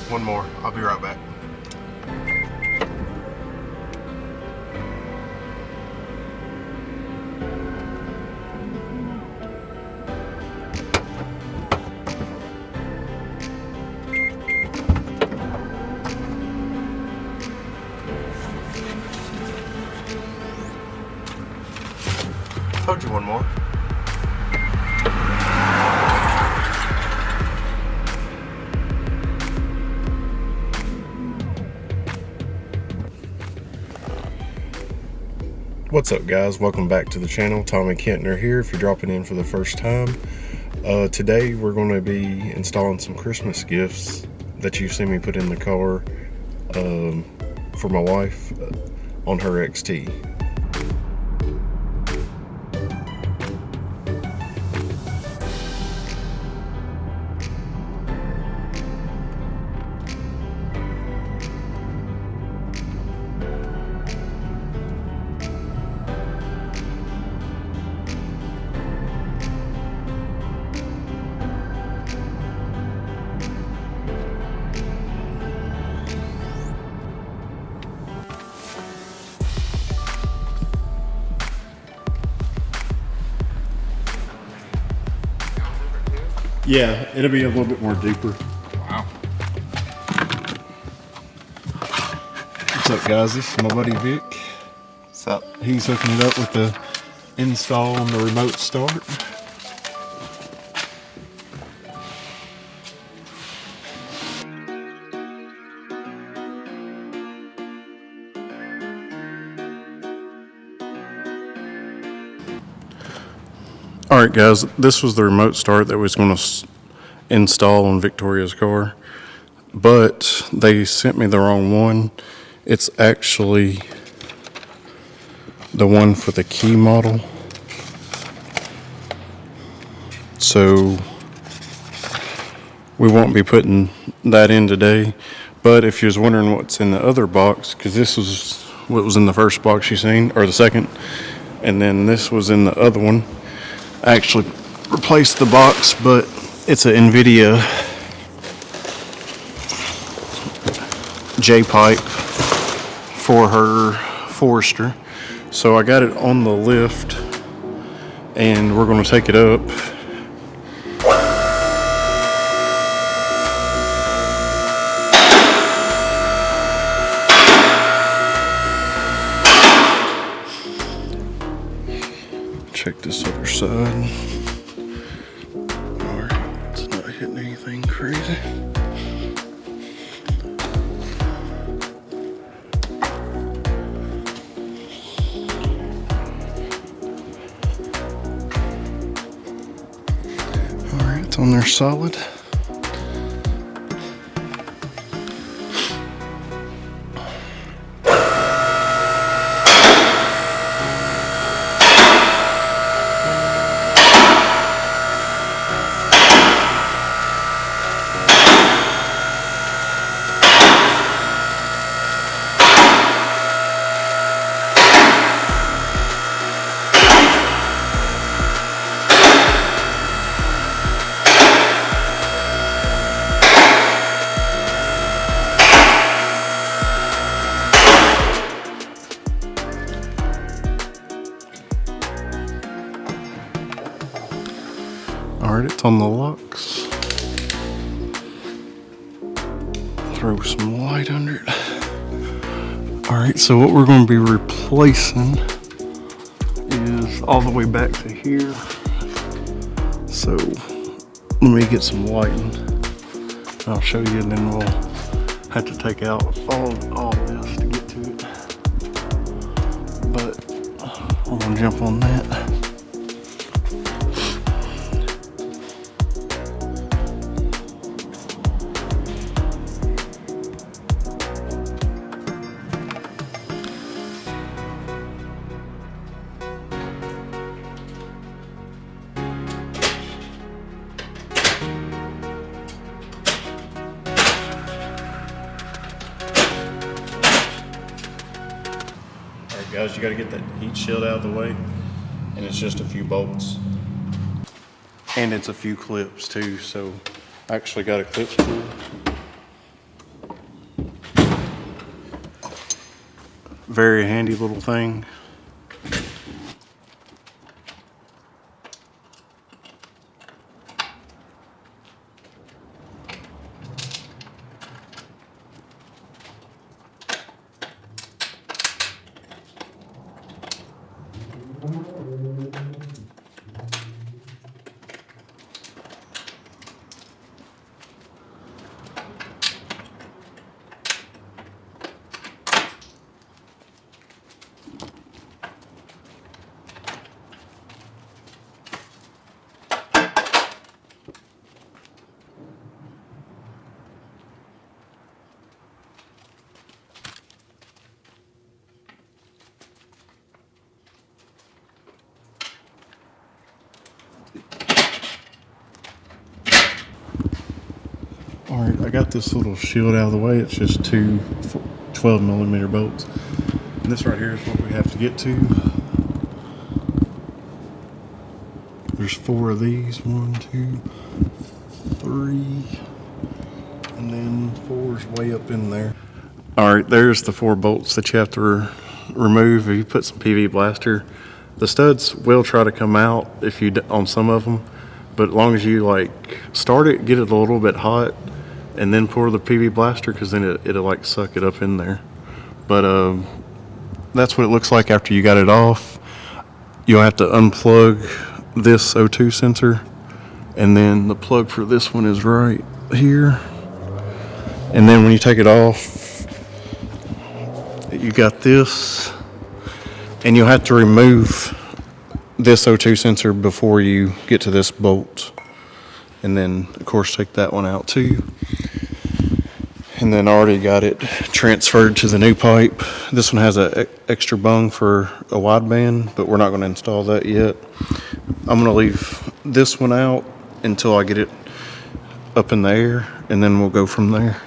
one more. I'll be right back. Told you one more. What's up, guys? Welcome back to the channel. Tommy Kentner here if you're dropping in for the first time. Today we're going to be installing some Christmas gifts that you've seen me put in the car for my wife on her XT. Yeah, it'll be a little bit more deeper. Wow. What's up, guys? This is my buddy Vic. What's up? He's hooking it up with the install on the remote start. Alright guys, this was the remote start that was going to install on Victoria's car, but they sent me the wrong one. It's actually the one for the key model. So we won't be putting that in today, but if you was wondering what's in the other box, because this was what was in the first box you seen, or the second, and then this was in the other one. I actually replaced the box, but it's an INVIDIA J-pipe for her Forester. So I got it on the lift and we're going to take it up. Check this other side. Alright, it's not hitting anything crazy. Alright, it's on there solid. Alright, it's on the locks. Throw some light under it. Alright, so what we're going to be replacing is all the way back to here. So let me get some lighting. I'll show you, and then we'll have to take out all this to get to it. But I'm going to jump on that. Guys, you got to get that heat shield out of the way, and it's just a few bolts, and it's a few clips too. So I actually got a clip tool. very handy little thing. All right, I got this little shield out of the way. It's just two 12mm bolts. And this right here is what we have to get to. There's 4 of these. 1, 2, 3. And then 4's way up in there. All right, there's the 4 bolts that you have to remove if you put some PV blaster. The studs will try to come out if you on some of them, but as long as you like start it, get it a little bit hot, and then pour the PV blaster, because then it'll like suck it up in there. But that's what it looks like after you got it off. You'll have to unplug this O2 sensor, and then the plug for this one is right here. And then when you take it off, you got this, and you'll have to remove this O2 sensor before you get to this bolt. And then of course take that one out too. And then I already got it transferred to the new pipe. This one has an extra bung for a wideband, but we're not going to install that yet. I'm going to leave this one out until I get it up in the air, and then we'll go from there.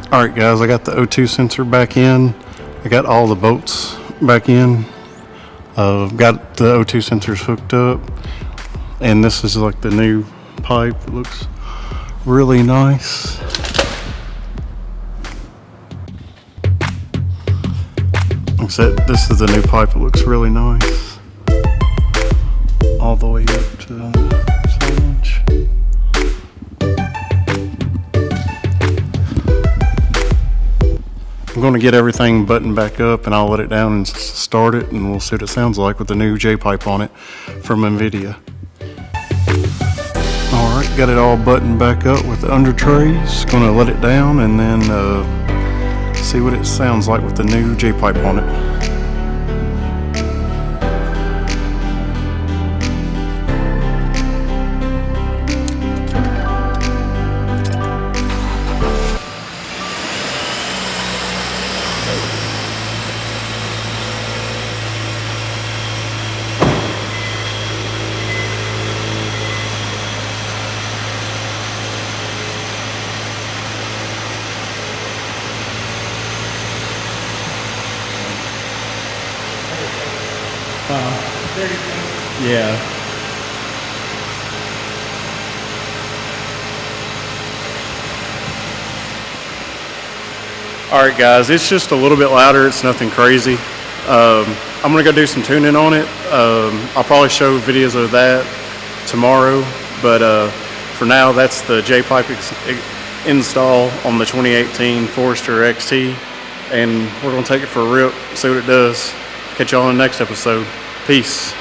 Alright guys, I got the O2 sensor back in. I got all the bolts back in. Got the O2 sensors hooked up. And this is like the new pipe. It looks really nice. Like I said, this is the new pipe. It looks really nice. All the way up to the flange. I'm going to get everything buttoned back up, and I'll let it down and start it, and we'll see what it sounds like with the new J-pipe on it from INVIDIA. Alright, got it all buttoned back up with the under trays. Going to let it down and then see what it sounds like with the new J-pipe on it. Yeah. Alright guys, it's just a little bit louder, it's nothing crazy. I'm gonna go do some tuning on it. I'll probably show videos of that tomorrow, but for now that's the J-pipe install on the 2018 Forester XT, and we're gonna take it for a rip, see what it does. Catch y'all in the next episode. Peace.